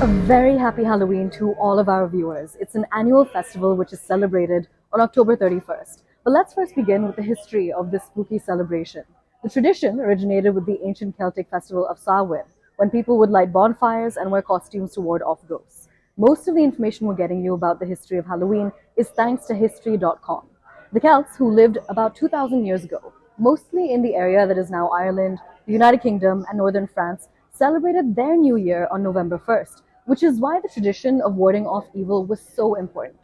A very happy Halloween to all of our viewers. It's an annual festival which is celebrated on October 31st. But let's first begin with the history of this spooky celebration. The tradition originated with the ancient Celtic festival of Samhain, when people would light bonfires and wear costumes to ward off ghosts. Most of the information we're getting you about the history of Halloween is thanks to history.com. The Celts, who lived about 2,000 years ago, mostly in the area that is now Ireland, the United Kingdom, and northern France, celebrated their new year on November 1st, which is why the tradition of warding off evil was so important.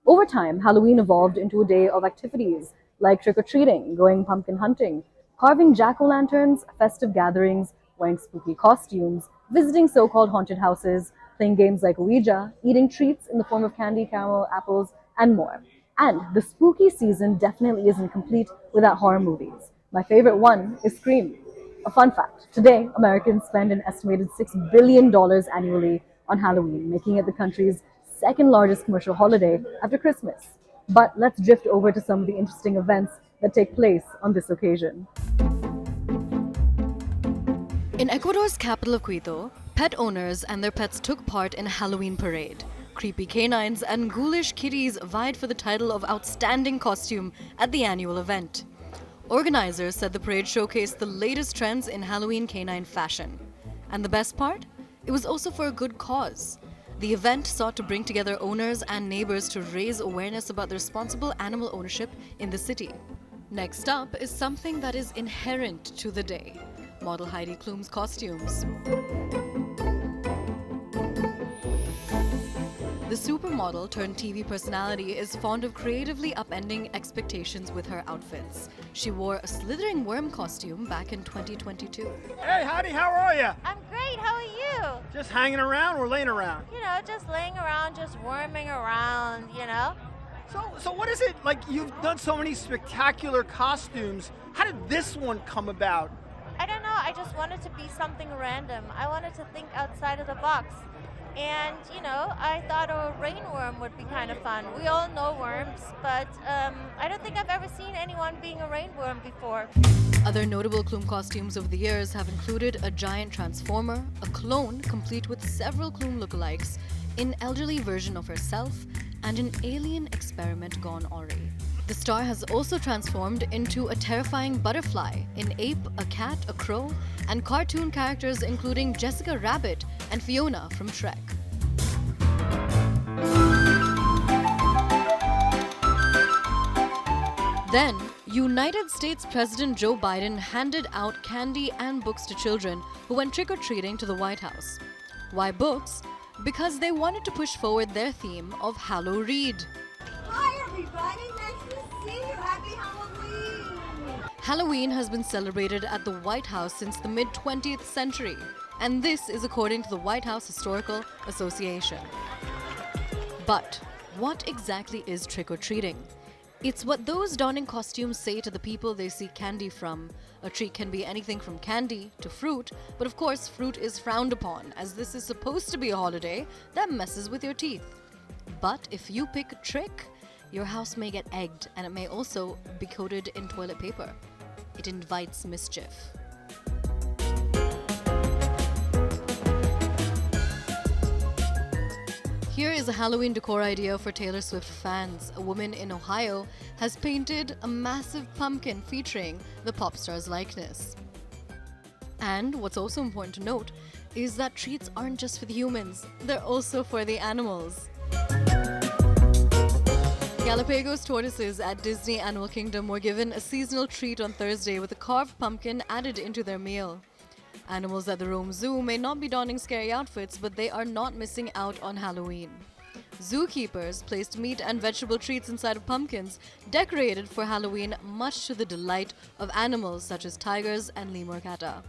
Over time, Halloween evolved into a day of activities like trick-or-treating, going pumpkin hunting, carving jack-o'-lanterns, festive gatherings, wearing spooky costumes, visiting so-called haunted houses, playing games like Ouija, eating treats in the form of candy, caramel, apples, and more. And the spooky season definitely isn't complete without horror movies. My favorite one is Scream. A fun fact, today Americans spend an estimated $6 billion annually on Halloween, making it the country's second largest commercial holiday after Christmas. But let's drift over to some of the interesting events that take place on this occasion. In Ecuador's capital of Quito, pet owners and their pets took part in a Halloween parade. Creepy canines and ghoulish kitties vied for the title of Outstanding Costume at the annual event. Organizers said the parade showcased the latest trends in Halloween canine fashion. And the best part? It was also for a good cause. The event sought to bring together owners and neighbors to raise awareness about the responsible animal ownership in the city. Next up is something that is inherent to the day: model Heidi Klum's costumes. The supermodel turned TV personality is fond of creatively upending expectations with her outfits. She wore a slithering worm costume back in 2022. Hey Heidi, how are you? I'm great, how are you? Just hanging around or laying around? You know, just laying around, just worming around, you know? So what is it, like you've done so many spectacular costumes, how did this one come about? I don't know, I just wanted to be something random. I wanted to think outside of the box. And, you know, I thought a rainworm would be kind of fun. We all know worms, but I don't think I've ever seen anyone being a rainworm before. Other notable Klum costumes over the years have included a giant transformer, a clone complete with several Klum lookalikes, an elderly version of herself, and an alien experiment gone awry. The star has also transformed into a terrifying butterfly, an ape, a cat, a crow, and cartoon characters including Jessica Rabbit and Fiona from Shrek. Then, United States President Joe Biden handed out candy and books to children who went trick-or-treating to the White House. Why books? Because they wanted to push forward their theme of Hallow Read. Hi everybody, nice to see you. Happy Halloween! Halloween has been celebrated at the White House since the mid-20th century, and this is according to the White House Historical Association. But what exactly is trick-or-treating? It's what those donning costumes say to the people they seek candy from. A treat can be anything from candy to fruit, but of course fruit is frowned upon, as this is supposed to be a holiday that messes with your teeth. But if you pick a trick, your house may get egged, and it may also be coated in toilet paper. It invites mischief. Here is a Halloween decor idea for Taylor Swift fans. A woman in Ohio has painted a massive pumpkin featuring the pop star's likeness. And what's also important to note is that treats aren't just for the humans, they're also for the animals. Galapagos tortoises at Disney Animal Kingdom were given a seasonal treat on Thursday with a carved pumpkin added into their meal. Animals at the Rome Zoo may not be donning scary outfits, but they are not missing out on Halloween. Zookeepers placed meat and vegetable treats inside of pumpkins decorated for Halloween, much to the delight of animals such as tigers and lemur kata.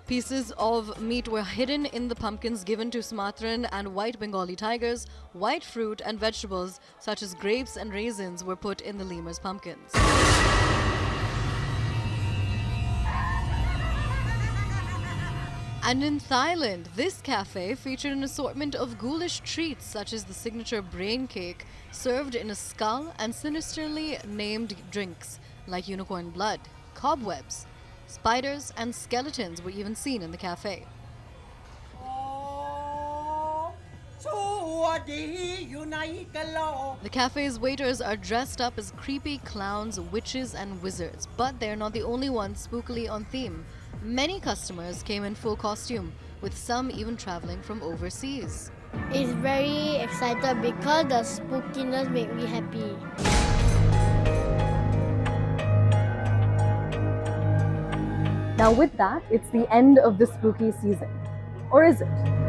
Pieces of meat were hidden in the pumpkins given to Sumatran and white Bengali tigers. White fruit and vegetables such as grapes and raisins were put in the lemur's pumpkins. And in Thailand, this cafe featured an assortment of ghoulish treats such as the signature brain cake served in a skull and sinisterly named drinks like unicorn blood, cobwebs, spiders and skeletons were even seen in the cafe. The cafe's waiters are dressed up as creepy clowns, witches, and wizards, but they're not the only ones spookily on theme. Many customers came in full costume, with some even traveling from overseas. It's very excited because the spookiness make me happy. Now, with that, it's the end of the spooky season. Or is it?